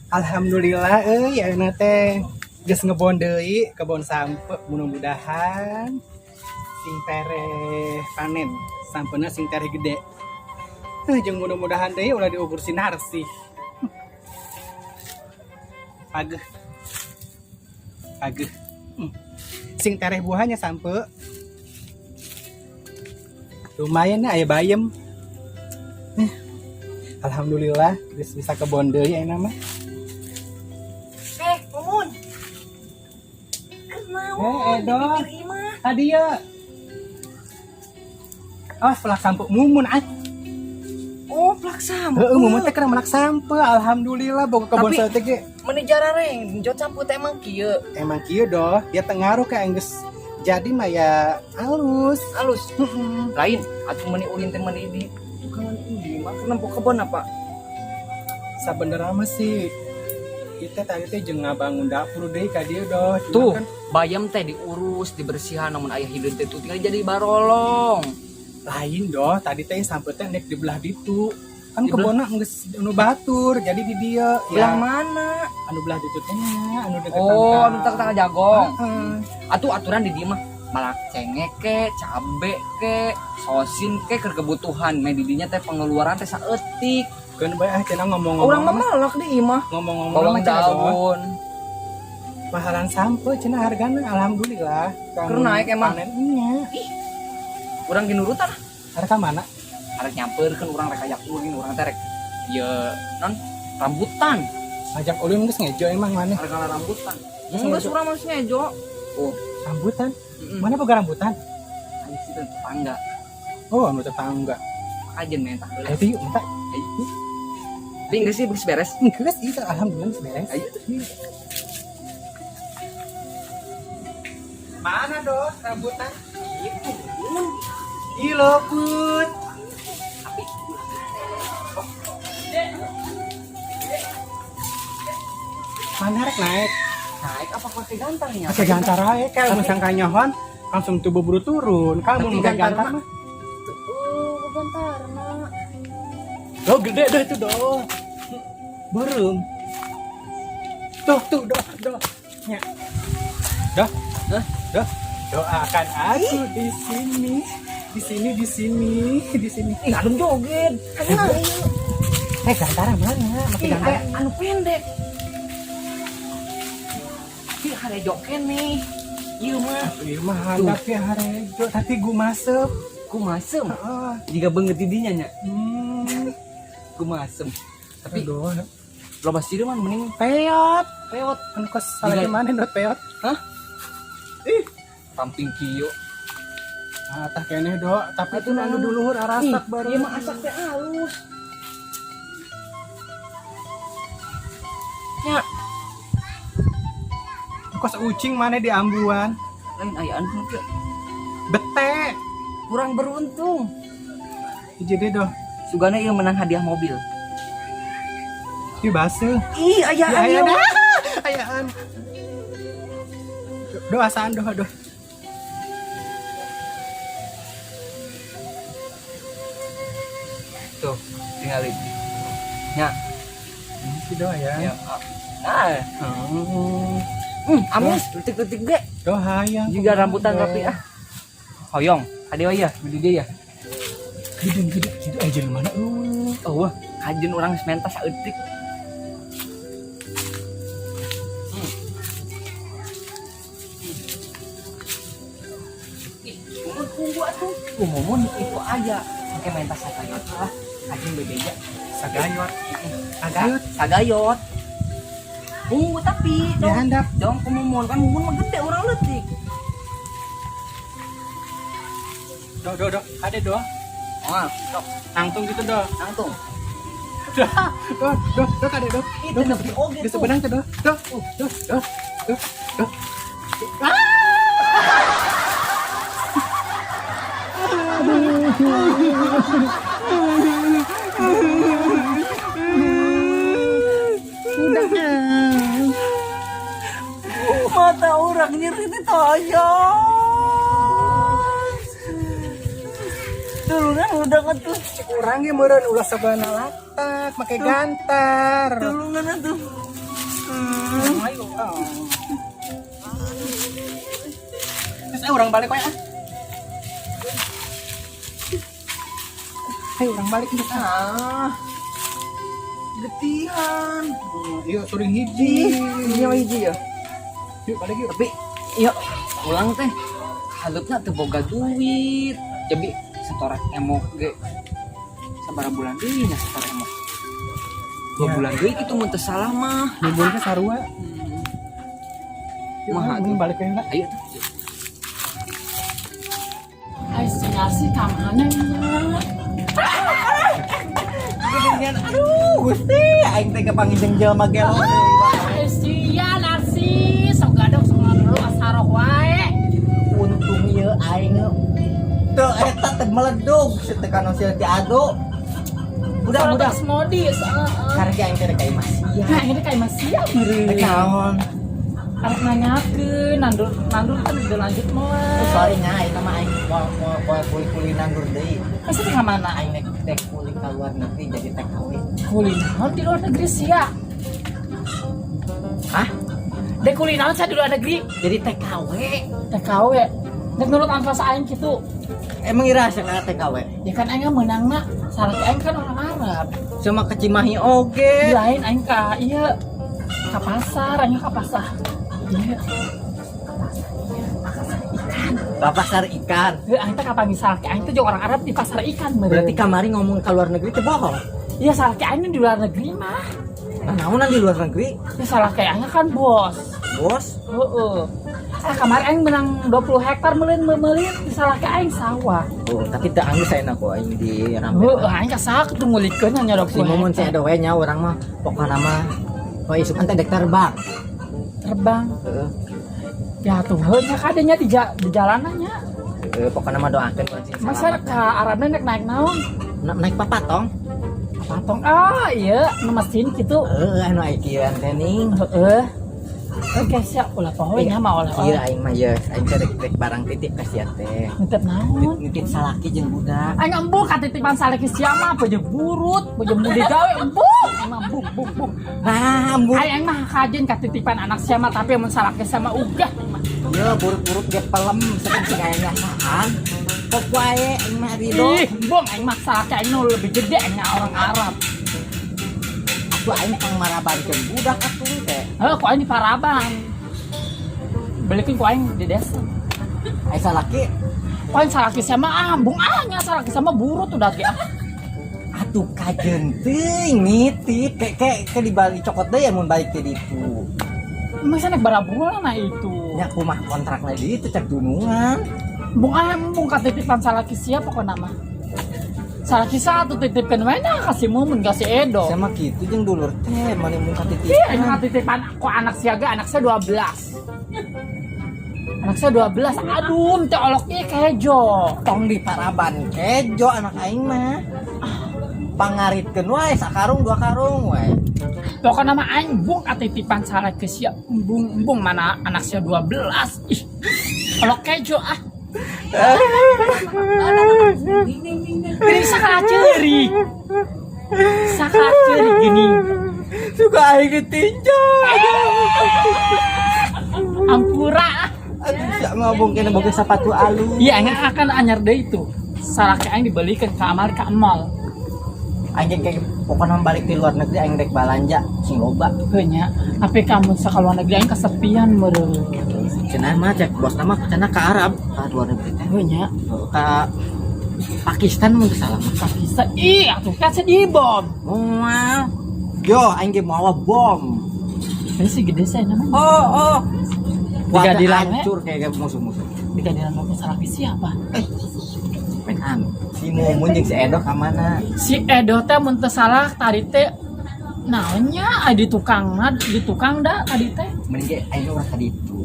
Alhamdulillah ayeuna teh geus ngebon deui kebon sampe mudah-mudahan sing tereh panen sampena sing tereh gede. Jeung mudah-mudahan deui ulah diukur sinar sih. Pageuh. Pageuh. Sing tereh buahnya sampe lumayan aya bayem. Alhamdulillah geus bisa kebon deui ayeuna mah. Mumun. Kenapa? Edo. Hadia. Awas pelak sampe mumun ah. Oh, pelaksana. Mumun teh kana melak sampe. Alhamdulillah boga kebon Tapi- teh ge. Mana jarareng, jod sampu teh emang kieu. Emang kieu doh, dia tengaruh ka geus jadi mah ya halus. Halus. Lain, atuh meni ulin teh meni di tukang di mah kenapa kebon apa? Sabenerna mah sih kita tadi teh jeung ngabangun dapur deui ka dieu doh. Cuma Tuh, kan bayam teh diurus, dibersihan namun aya hideung teh tuh tinggal jadi barolong. lain doh, tadi teh sampe teh nek di belah ditu. Kan Di belah- kebonna geus anu batur, jadi di dieu Belah ya. mana? Anu belah ditu teh nya, anu deket Oh, anu tengah jagong. Heeh. Atuh aturan di dieu mah malak cengek ke, cabe ke, sosin ke keur kebutuhan. Meh di dinya teh pengeluaran teh saeutik. Keun bae ah cenah ngomong-ngomong. Urang mah malak di ieu mah. ngomong-ngomong Bawang mah cenah doh. daun. Mahalan sampe cenah hargana alhamdulillah. Keur naik emang. Panennya. Urang ginurutan. Harga mana? Arek nyampeurkeun urang rek ajak ulin urang teh rek ieu non rambutan. Ajak ulin geus ngejo emang mana? Arek ngalah rambutan. Geus urang mah ngejo. Oh, Rambutan? heeh. Mana boga rambutan? Aya situ tetangga. Oh, anu tetangga. Ajen mentah Ayo heula. tuh yuk, minta. Tapi geus sih geus beres. Geus itu alhamdulillah beres. Ayo tuh. Mana dong rambutan? Itu. Gilo put. Tapi Mana rek naik? naik apa pakai gantarnya? Pakai gantar aja kalau misalkan kanyohon langsung tubuh buru turun. Kamu Tapi pakai gantar gantar mah- mah. Oh, gantarna. Oh gede dah itu doh. Burung. Tuh doh. Ya. Doh. Hah? Doh. Doakan aku di sini. Di sini. Ih, adem joget. Gantar mana? Pakai Ih, gantar. anu pendek. Ih, harejo kene. Ieu mah Ieu mah handap ya harejo, tapi gu masep. kumasem. Heeh. Jika beungeut di dinya nya, kumasem. Tapi Aduh, loba sieun mah mending peot. peot. Kan kos salah Juga- mana dot peot? Ramping kieu. Ah, tah keneh do, tapi Atuh itu anu naon? duluhur arasak baru. Ieu mah asak teh halus. Nya, Kos ucing mana di ambuan? lain aya anu kieu. Bete. Kurang beruntung. Jadi do, Sugana ieu menang hadiah mobil. di base. Ih, aya Ya, aya. ayaan. Do asaan do. Tuh, tinggalin. Nya, Ini sih do ya. ya. Ah, amis detik-detik ge. Do hayang. Juga rambutan rapi ah. Hoyong, adewa ya, beli dia ya. Gede aja lu mana? Oh, wah, kajen orang sementas saeutik. Mumun tunggu atuh. Mumun itu aja. Pakai mentas sagayot lah. Kajen bebeja. Sagayot. Sagayot. Sagayot. Tunggu tapi Di dong. handap. Dong ke mumun kan mumun mah gede orang leutik. Do. Ada do. Oh, sok Nangtung gitu do. nangtung. Do kade do. Itu nepi oge Di tuh. sebenang tuh do. Do. Mata orang nyeri di toyol. Tulungan udah ngetus. Kurang ge meureun ulah sabana latak make gantar. Tulungan atuh. Ayo. Terus orang balik kayak ayo orang balik nih. Letihan. Yuk touring hiji. Iya hiji ya. Yuk balik yuk. Tapi iya ulang teh halutna teu boga duit. Jadi setoran emok ge sabaraha bulan deui nya setoran emok. 2 bulan deui kitu mun teu salah mah. Liburnya sarua. Mah Mending balik ke heula. Ayo tuh. Nasi kamana Kemudian aduh Gusti aing teh kepanggih jelema gelo. sia nasi sok gadok sok ngaruh asarok wae. Untung ieu aing teu eta teh meledug setekan sia ti ado. Budak-budak modis. karya aing teh kayak masih. Nah, ini kayak masih ya meureun. Naon? Arek nanyakeun, nandur kan udah lanjut moal. Sorry nya aing mah aing mau kuli-kuli nandur deui. Kasih ke mana? Aing nek kuli ka luar negeri jadi TKW. Kulinaon di luar negeri sia. Hah? Dek kulinaon saya di luar negeri. Jadi TKW. TKW. Dek nurut anfas aing kitu. Emang ira asa TKW? Ya kan aing menangna. Salah aing kan orang Arab. Cuma ke Cimahi oge. Lain aing ka ieu ka pasar, aing ka pasar. Iya. Pasar ikan. Aing teh kapan misal aing teh jeung orang Arab di pasar ikan meureun. Berarti kamari ngomong ke luar negeri teh bohong. Iya salah kayak aing di luar negeri mah. Nah, naonan di luar negeri? Ya salah kayak aing kan bos. Bos? Heeh. Kemarin aing menang 20 hektar meulin di salah kayak aing sawah. Oh, tapi teu anggus ayeuna ku aing di Rambe. Heeh, aing kasak teu ngulikeun nya 20 Si Mumun si hektar. ada we nya urang mah pokona mah oh isukan teh dek terbang. Terbang. Heeh. Ya tuh nya kadenya di jalanannya. Pokona mah doakeun buat si Masa ka Arabna naik naon? naik papatong. Patong iya, nu mesin kitu. Anu aya kieu teh ning. Heeh. Oke, siap ulah poho nya mah oleh. Ieu aing mah yeus aing teh rek barang titip ka sia teh. Nitip naon? Nitip salaki jeung budak. Aing embuk katitipan salaki sia mah beje burut, beje mudi gawe embuk. Emang buk. Ah, ambu. Aing mah kajen katitipan anak sia mah tapi mun salaki sia mah ugah. Ye buruk-buruk ge pelem saking sing aya ngasaan. Pok wae aing mah rido. Ih, bong aing mah salaki aing nu lebih gede nya orang Arab. Atuh aing pangmarabankeun budak atuh teh. Kok aing di Paraban. Balikin ku aing di desa. Ai salaki Kok aing salaki sia mah bong nya salaki sia mah burut udah ge. atuh kajeun teuing nitip ke di Bali cokot deui mun balik ke ditu. Masa nek barabulan na itu. Nya kumaha kontrakna di itu cek dunungan. Bong katitipan salaki sia pokona mah. Salaki satu titipkeun we na kasih Mumun kasih Edo. Sama kitu jeung dulur teh mani mun Iya, katitipan. aing katitipan kok anak siaga anak saya 12. Anak saya 12. Aduh, teh olok ieu kejo. Tong di Paraban kejo anak aing mah. Pangaritkeun wae sakarung 2 karung wae. Pokoknya mah aing bung katitipan salaki sia bung mana anak saya 12. Ih. Olok kejo ah. Gini sakaceri. Sakaceri gini. Suka aing ditinjau. Ampura. Aduh, sak ngobong kena boga sepatu alus. Iya, aing akan anyar deui itu. Salaki aing dibelikan ke amal ka mall. Aing kayak pokoknya balik di luar negeri aing rek balanja sing loba. Heuh nya, tapi kamu sakaluar negeri aing kesepian meureun. Cenah mah cek bos nama cenah ka Arab, ka luar negeri teh. Heuh nya, Ka Pakistan mun salah mah. bisa ih atuh kan sedih bom. Wah. Yo, aing ge mawa bom. Ini sih gede saya namanya. Oh. Tiga Wadah dilan, hancur kayak musuh-musuh. Di kadiran bapak salaki siapa? Menan. Si Mumun jeung si Edo ka mana? Si Edo teh mun teu salah tadi teh naonnya di tukang dah tadi teh. Mending ge aing urang ka ditu.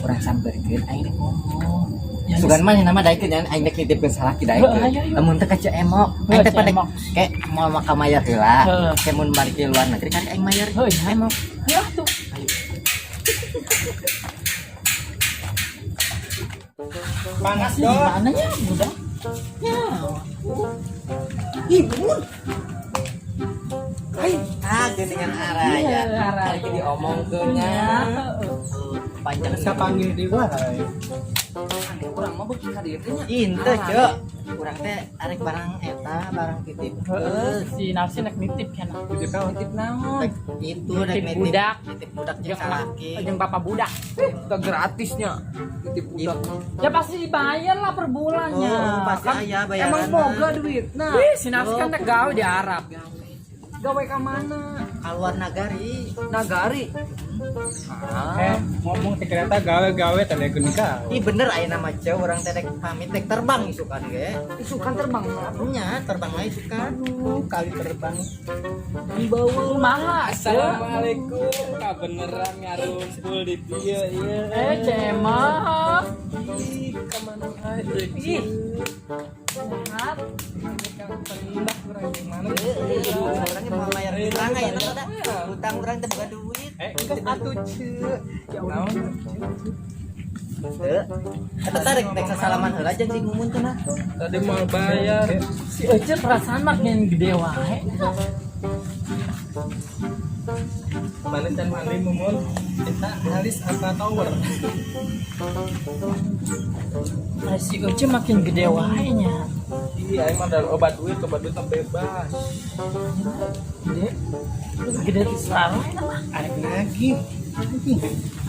Urang sampeurkeun aing rek ngomong. Ya, Sugan mah nama daikeun nya aing rek nitipkeun salaki daikeun. Ayo. Lamun teh ka Cemok, Heuh, aing teh pada Cemok. kayak mau maka mayar heula. Heuh. Kayak mun balik di luar negeri kan aing mayar. Heuh nya. Cemok. Ya tuh. Panas Di dong. mana ya udah? Ya. Ih, Mun. Hai, dengan arah ya. Hari ini diomongkeunnya. Panjang Saya panggil di wae. Kurang mah beuki ka dieu teh nya. Inte, Cek. Urang teh arek barang eta, barang titip. Si nafsi nek nitip kan. Titip naon? Titip naon? Itu Nitip rek budak. Titip budak jeung Jeung salaki. jeung bapak budak. Teu gratisnya. Titip budak. Ya pasti dibayar lah per bulannya. Oh, pasti aya bayaran. Emang boga duit. Nah, Wih, si nafsi kan teh gawe di Arab. gawe ka mana? Keluar nagari. Nagari. Ngomong teh kereta gawe-gawe tanda genika. Ih bener aya nama Cek, urang teh rek pamit rek terbang isukan ge. Isukan terbang. Nya, terbang mah isukan. Kali terbang. Bawa kumaha? Assalamualaikum. Kabeneran ngarumpul di dieu ieu. Cemah. Kemana aja? Ih. Sehat. Urang mau bayar utang aya teh. Utang urang teh boga duit. Geus atuh Ceu. Ya naon? Eta teh rek sasalaman heula jeung si Mumun cenah. Tadi mau bayar. Si Ece perasaan makin gede wae. Mana can mali mumun? Kita halis apa tower? Si Ece makin gede wae nya. Iya, emang dari obat duit bebas. Gede di sarang. Arek lagi.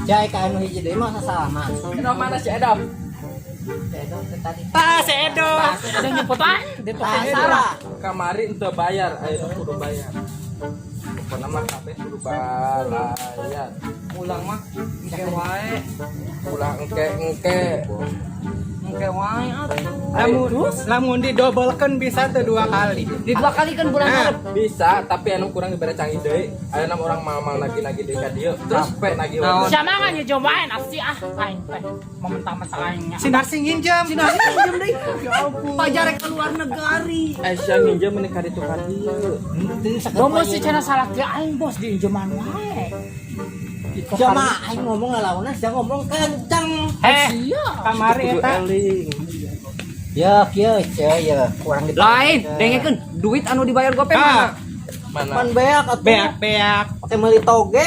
Jai ka anu hiji deui mah sasalaman. Edo mana si Edo? Edo teh tadi. Pas Edo. Ada nyebut aja. Dia tuh Tah Edo. salah. Kamari ente bayar, ayo kudu bayar. Pokoknya mah kabeh kudu bayar. Ulang mah engke wae. Pulang engke. Engke wae atuh. Lamun didobelkeun bisa tuh 2 kali. Di 2 kali kan bulan Nah, harap. bisa, tapi anu kurang dibere canggih deui. Aya orang mal-mal nagih-nagih deui ka dieu. Terus capek nagih naon? wae. Siapa kan ya cobain nafsi aing teh. Mau mentang-mentang aingnya. Si Narsi nginjem. Si Narsi nginjem deui. Ya ampun. Pajare keluar negari. Aisyah nginjem menikah di tukar dieu. Ngomong si cenah salah ke aing bos di injeman wae. Jama aing ngomong ngalauna sia ngomong kenceng. Iya. Kamari eta. Ya kieu Cek ya, kurang Lain, dengekeun duit anu dibayar gope mana? Mana? Man beak atuh. Beak. Teh meuli toge.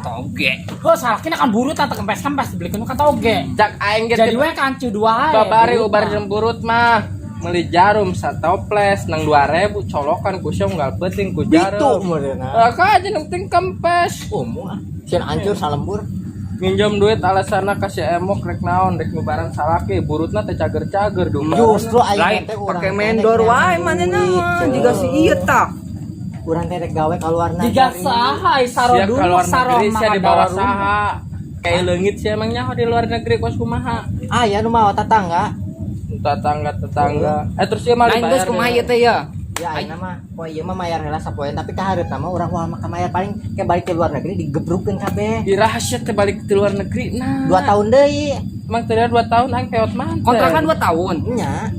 Toge. Oh salah kena kan burut atau kempes dibelikan ka toge. Jak aing ge Jadi we kancu dua. babari ubar jemburut mah. Meuli jarum satoples nang 2000 colokan ku unggal penting ku Bitu jarum. meureunna. Ka aja nu penting kempes. Umum ah. Sieun hancur salembur. Minjem duit alasanna kasih emok rek naon rek ngubaran salaki burutna teh cager-cager dong. Justru aing lain teh urang pake teh mendor rek wae nyari mana duit, naon Cek. juga si ieu tah. Urang teh rek gawe kaluar negeri. Diga saha saro Siap dulu keluar saro negeri sia di bawah rumah. saha. Kayak leungit sih emangnya di luar negeri kos kumaha. Aya nu mawa tetangga. Tetangga. Terus ieu mah dibayar. Geus kumaha ieu teh ya? Ya ayeuna mah poe ieu mah mayar heula sapoean tapi ka hareup mah urang moal maka mayar paling ke balik ke luar negeri digebrukeun kabeh. Di rahasia teh balik ke luar negeri. Nah, 2 tahun deui. emang teh 2 tahun aing peot mah. Kontrakan 2 tahun. Nya.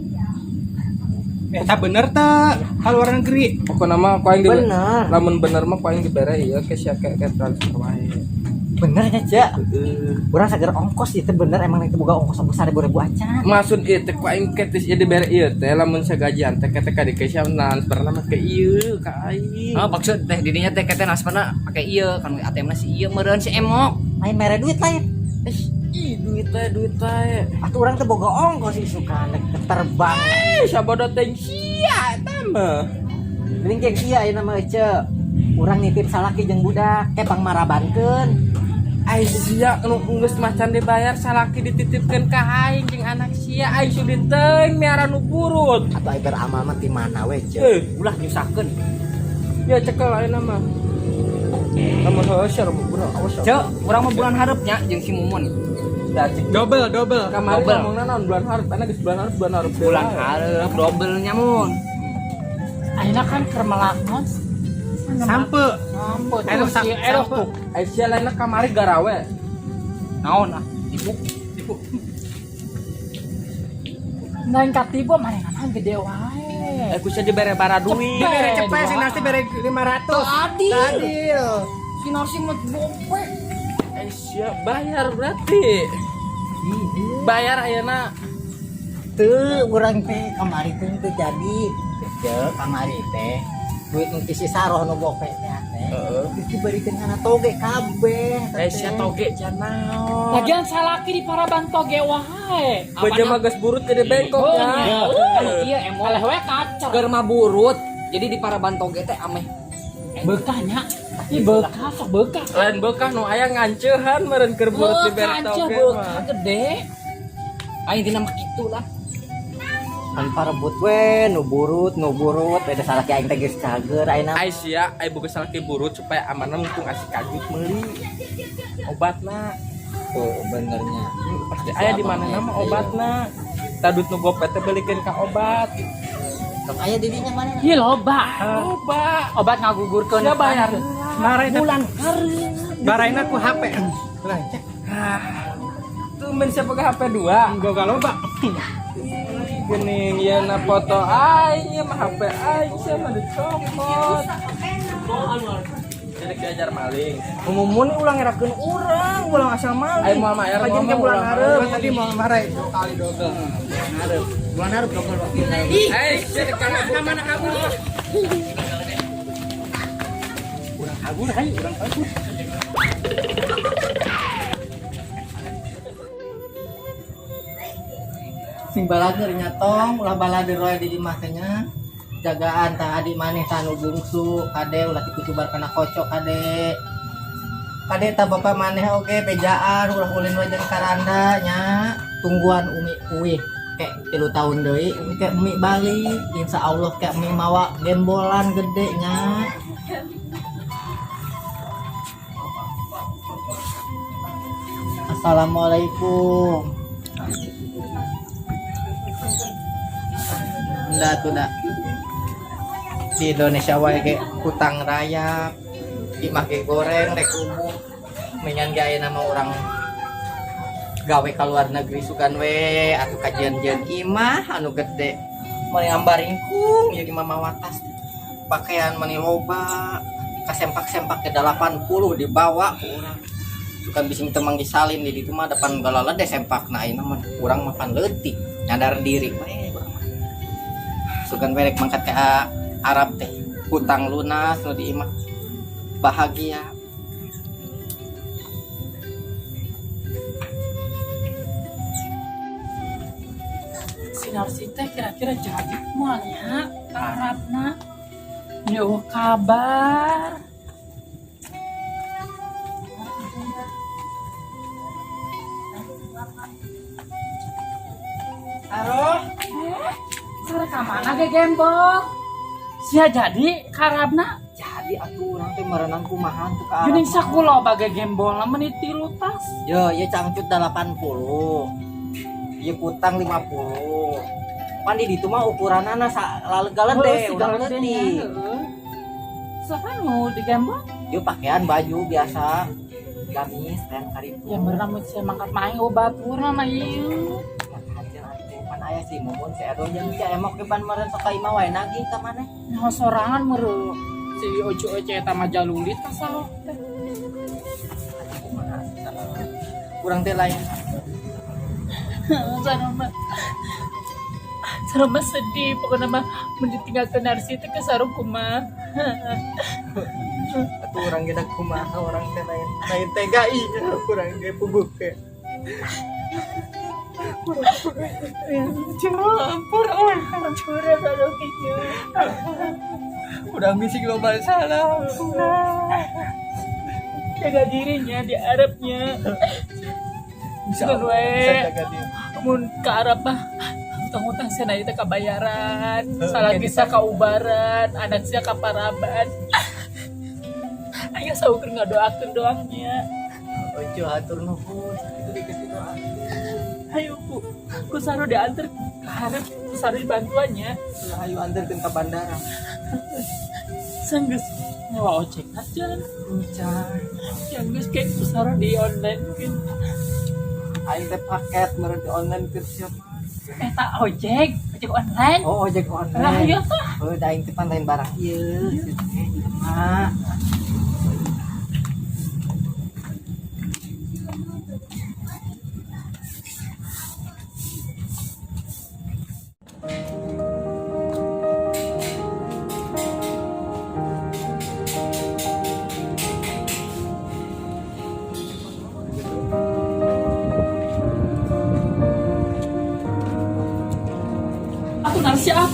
Eta bener teh ka luar negeri. Pokona mah ku aing Bener. lamun bener mah ku aing dibere ieu ke sia ke transfer wae. Bener nya Cek. Urang sager ongkos ieu teh bener emang itu boga ongkos besar ribu acan. Maksud ieu teh ku aing ketis ieu dibere ieu teh lamun sagajian teh kete ka dikesia transferna mah ke ieu ka aing. Oh, maksud teh didinya teh kete nasparna make ieu kan ATM-na si ieu meureun si emok. Lain mere duit lain. Ih, duit teh. Atuh urang teh boga ongkos isukan rek terbang. Sabodo teh sia eta mah. Geuning ge kieu ayeuna mah Cek. Urang nitip salaki jeung budak ke Bang marabankeun. Ai sia nu geus macan dibayar salaki dititipkeun ka aing jeung anak sia aing sudi teuing miara nu burut. Atuh aya beramal mah ti mana we Cek. Ulah nyusahkeun. Ya cekel ayeuna mah. Lamun heuseur bener awas. Cek, urang mah bulan hareupnya jeung si Mumun. Da cek Double. kamari Double. ngomongna naon bulan hareup, ana geus bulan hareup. Bulan hareup double nya mun. Ayeuna kan keur melakon. Sampe. Sampo Edo tuh si Edo tuh. Ai sia lainna kamari garawe. Naon ah? Ibu. Nain katibo marengan gede wae. Ku sia dibere bara duit. Bere cepet si Narsi bere 500. Adil. Si Narsi mah gope. Ai sia bayar berarti. Bayar ayeuna. Teu urang teh kamari teh teu jadi. Cek kamari teh duit nanti si Saroh nu boke teh. Diberikan kana toge kabeh. Sia toge janao. Lagian salaki di Paraban toge wae. Beja mah geus burut gede bengkok ya. Iya emo Oleh we kacau. keur mah burut. Jadi di Paraban toge teh ameh. Bekahnya. Ih bekah sok bekah. Lain bekah nu aya nganceuhan meureun keur burut di bere Kancah toge bekah mah. gede. Aing dina mah kitu lah. Kan parebut we nu burut beda salah ki aing teh geus cager ayeuna. Ai sia, ai boga salaki burut supaya amanna mumpung asik kajut meuli obatna. Oh benernya. Pasti aya di mana nama obatna. Tadut nu gopet teh beulikeun ka obat. Sok aya di dinya mana? Ih loba. Obat ngagugurkeun. Ya bayar. Bulan Baraina ku HP. Tumben siapa ke HP 2? Gua loba. Gening ya na foto aing ya mah HP aing sama dicopot. Jadi diajar maling. Umumun ulang ngerakeun urang, ulang asal maling. Aing moal mayar Kajian ke ngomong bulan ulang hareup. Gua tadi mau marai 2 kali double. Bulan hareup dokter. Hei, jadi kana mana kabur. Sing balager nyatong ulah balader roe di imah teh nya. Jagaan tah adik maneh tanu bungsu kade ulah dikucubar kana kocok kade. Kade tah bapak maneh oge bejaan ulah ulin wae jeung karanda nya. Tungguan umi uih kek 3 tahun deui umi kek umi balik insyaallah kek umi mawa gembolan gede nya. Assalamualaikum. Enggak tuh dah di Indonesia wae ge hutang raya dimake goreng rek umum menyan ge nama orang gawe ka luar negeri sugan we atau kajian-jian imah anu gede mani ambaringkung jadi mama watas pakaian mani loba kasempak-sempak ke 80 dibawa ku urang sukan bising temang disalin di ditu mah depan galalede sempak na ayeuna mah urang mah pan leutik nyadar diri we urang mah sugan merek mangkat ke Arab teh hutang lunas nu di imah bahagia. Sinar si teh kira-kira jadi moalnya Arabna. Yo kabar. Aroh Cara ka mana ge gembong? Sia jadi karabna jadi atuh urang teh merenang kumaha tuh ka Arab. geuning sakulo bage gembol menit 3 tas. Yo, ya cangcut 80. Ya kutang 50. Pan di ditu mah ukuranana lalege-lege urang leutik. Saha nu di gembol? Yo pakaian baju biasa. Gamis dan karibu. Ya berenang sia mangkat main obat urang mah ieu. Pan aya sih mumun si Edo jeung si emok ke pan meureun sok ka imah wae nagih ka maneh. Nyaho sorangan meureuh si ojo-ojo eta mah jalulit tah sarok teh. Urang teh lain. Sarok mah sedih pokoknya mah mun ditinggalkeun Narsi teh ke sarok kumaha. Atuh urang ge kumaha urang teh lain. Lain tega ieu urang ge puguh ke. Udah bising lo salah. Jaga dirinya di Arabnya. Bisa jaga diri. Mun ke Arab mah utang-utang sana itu kabayaran, salah kisah kaubaran, anak sia kaparaban. Ayo saukur ngadoakeun doangnya. Ojo atur nuhun itu dikasih doa. Ayo ku saru diantar ke Arab, ku saru bantuannya. Ayo anterkeun ka bandara. Sanggeus nyewa ojek aja. Encan. Yang geus kayak ku saru di online mungkin. Aing teh paket meureun di online keur Eta ojek online. Oh, ojek Lah online. iya tah. Oh, da aing teh pan lain barang ieu. Mak.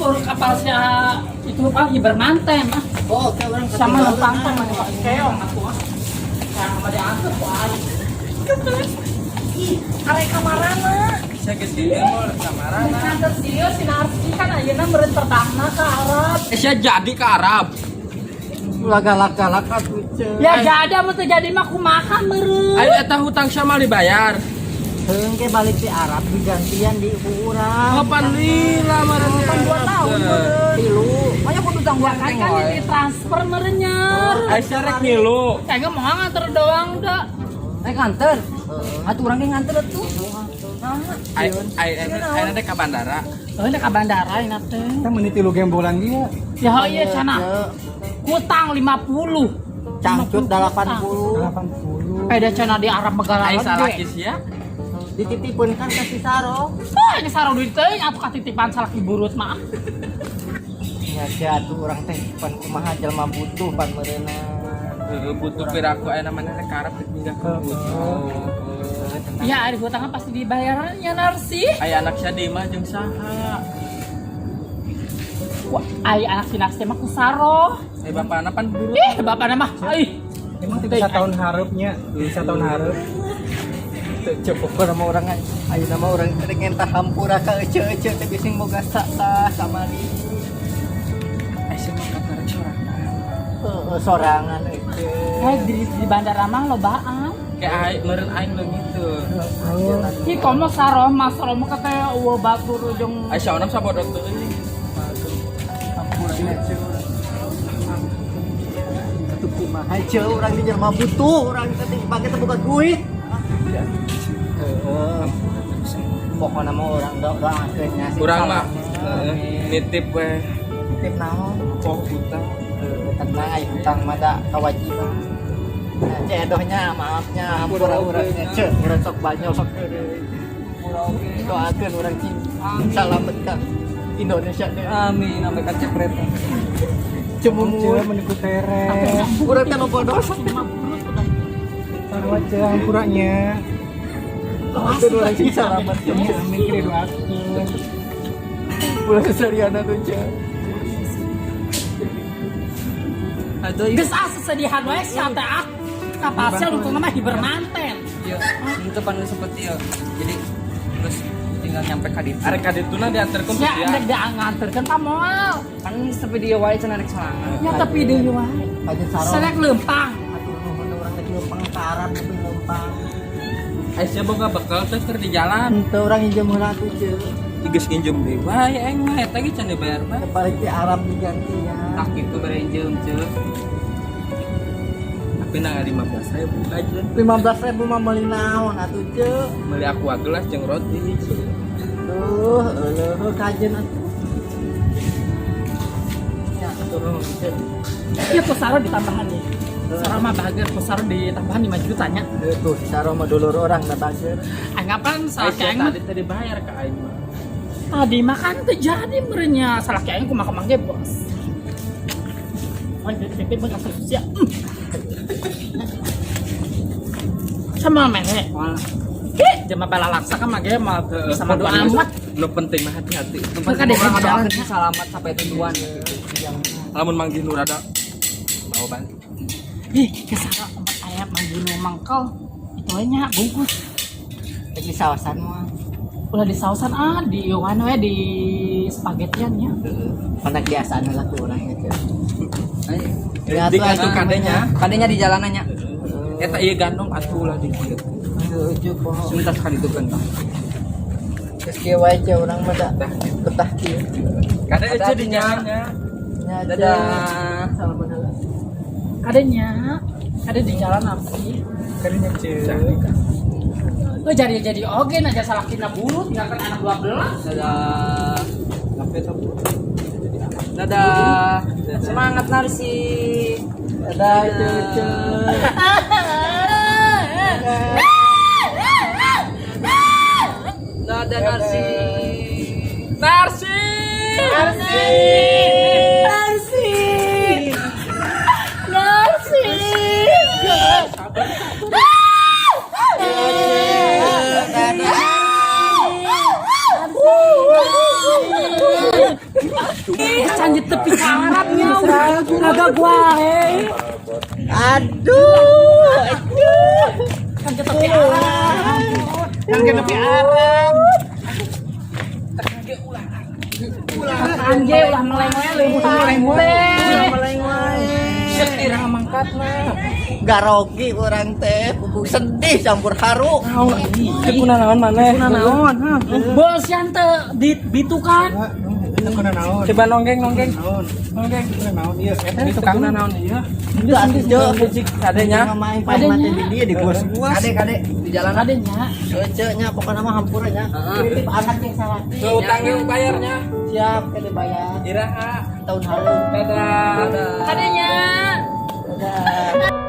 tur kapal sia itu apa hibermanten ah. Oh, kayak orang Sama lempang teh mah pakai keong atuh ah. Sama diangkut ku aing. Are kamarana. Bisa ke sini mau samaran. Kantor dia si Narsi kan ayeuna meureun terdahna ka Arab. Sia jadi ke Arab. Galak-galak atuh ce. Ya jadi mah teu jadi mah kumaha meureun. Ayo eta hutang sama dibayar. Heung ke balik di Arab digantian di urang. Kapan lila meureun? Kan 2 tahun meureun. Tilu. Manya kudu tanggung kan di transfer meureun nyar. Aisyah rek ngilu. Kayaknya mau nganter doang dah. Nganter. Atuh urang ge nganter atuh. Ayo teh ka bandara. Oh, ini ke bandara ini teh. Kita menit 3 gembolan dia. Ya iya cenah. Hutang 50. Cangcut 80. 80. Peda cenah di Arab Megara. Aisyah laki sia. Dititipun kan ke si Saro. Ini sarung duit teh atuh katitipan salaki burut mah. Ya atuh urang teh pan kumaha jelema butuh pan meureunna. Butuh piraku aya namanya rek Arab tinggal ke butuh. Ya ari hutangnya pasti dibayarannya Narsi. Aya anak sia deui mah jeung saha? Wah, ai anak si Narsi mah ku Saro. Bapana pan buru. Bapakna mah ai. Emang tidak 1 tahun harapnya, 1 tahun harap. Cepuk nama orang ayo nama orang pengen hampura ka ece-ece teh geus boga sah kamari. Aisyah mah kabar Sorangan ece. Di bandara mah lobaan. Kayak aing meureun aing leuh gitu. Ki komo Saro mah kata eueuh batur jeung Aisyah orang sabodot teuing. Hampura ece. Atuh kumaha ece urang di jelema butuh, urang teh dipake teh boga duit. Pokoknya mau orang doakeun nya sih. Urang mah nitip we tip naon? pok hutang. Tenang aya hutang mah da kewajiban. Cedohnya maafnya hampura urangnya ceu urang sok banyak sok deui. Doakeun urang cing salametkan Indonesia deh. Amin, sampai ka cepret. Cuma meniku tere. Urang teh loba dosa. Sarwa ceu hampuranya. Doakeun urang cing salametkan. Amin kiri doakeun. Ulah kesariana tuh ceu. Aduh, geus sesedihan we sia teh ah. Kapasnya lungkungna mah hibermanten. iya. Itu pan seperti ya. Jadi terus tinggal nyampe ka ditu. Arek ka dituna diantarkeun Ya dia. endek dianganterkeun ka moal. Kan sampai dia wae cenah rek sorangan. Ya tapi deui wae. Kajen Saro. Selek leumpang. Atuh nuhun urang teh leumpang parab tapi leumpang. Aisyah boga bekal teh keur di jalan. Henteu urang injem heula tuh ceu. Geus nginjem deui wae aing mah eta ge can dibayar bae. Balik di Arab digantian. Tak itu berenjem ceu. Tapi na 15.000 aja. 15.000 mah meuli naon atuh ceu. Meuli aqua gelas jeung roti. Tuh, eueuh kajen atuh. Ya, atuh nuhun ceu. Ieu ku Saro ditambahan nih. Saro mah bahagia ku Saro ditambahan 5 juta nya. Tuh, si Saro mah dulur orang datangkeun. Anggapan salah Aisyah kaeng mah tadi tadi bayar ke aing mah. tadi makan teh jadi merenya salah kaeng ku makan ge bos. Oh, jadi bekas susia. Sama mene. Jema bala laksa kan mah ge mah sama doa amat. Nu penting mah hati-hati. Maka deh Orang jalan. doakeun selamat sampai tujuan. Lamun manggih nu rada mau bantu. Ih, kesana tempat ayam manggunu mangkal. Itu aja nya bungkus. Lagi sawasan mah. Ulah di sausan di iwan we di spagetian nya. Pernah kebiasaan lah tuh orang itu. Di kantung kadenya. Kadenya di jalanannya. Eta ieu gandong atuh lah dikit. Setuju poho. Sebentar sekali itu gentang. Geus kieu wae ceu urang mah da betah kieu. Kada ece di nyanya. Nya Dadah. salaman heula. Adanya ada di jalan apa sih? Karinya ceu. Oh jadi oge aja salah kina burut tinggalkan anak 12. Dadah. Sampai tuh. Dadah. Semangat Narsi. Dadah ceu. Dadah Narsi. Narsi. Aduh. Kan ke tepi arah. Kan ke tepi arah. Anjay ulah meleng-meleng. Sedih ra mangkatna. Garogi orang teh, pupuk sedih campur haru. Kunaon maneh? Bos yang teh bitukan. Aku naon. Coba nonggeng. Naon. Nonggeng naon ieu. Itu kang naon ieu? Itu atuh Fisik adenya. main pas mati di dia di gua Kadek di jalan Adanya. Cece-nya pokoknya mah hampur aja. Titip anak yang salah. Utang yang bayarnya. Siap kita bayar Iraha. tahun halu. Dadah. Adanya. Dadah.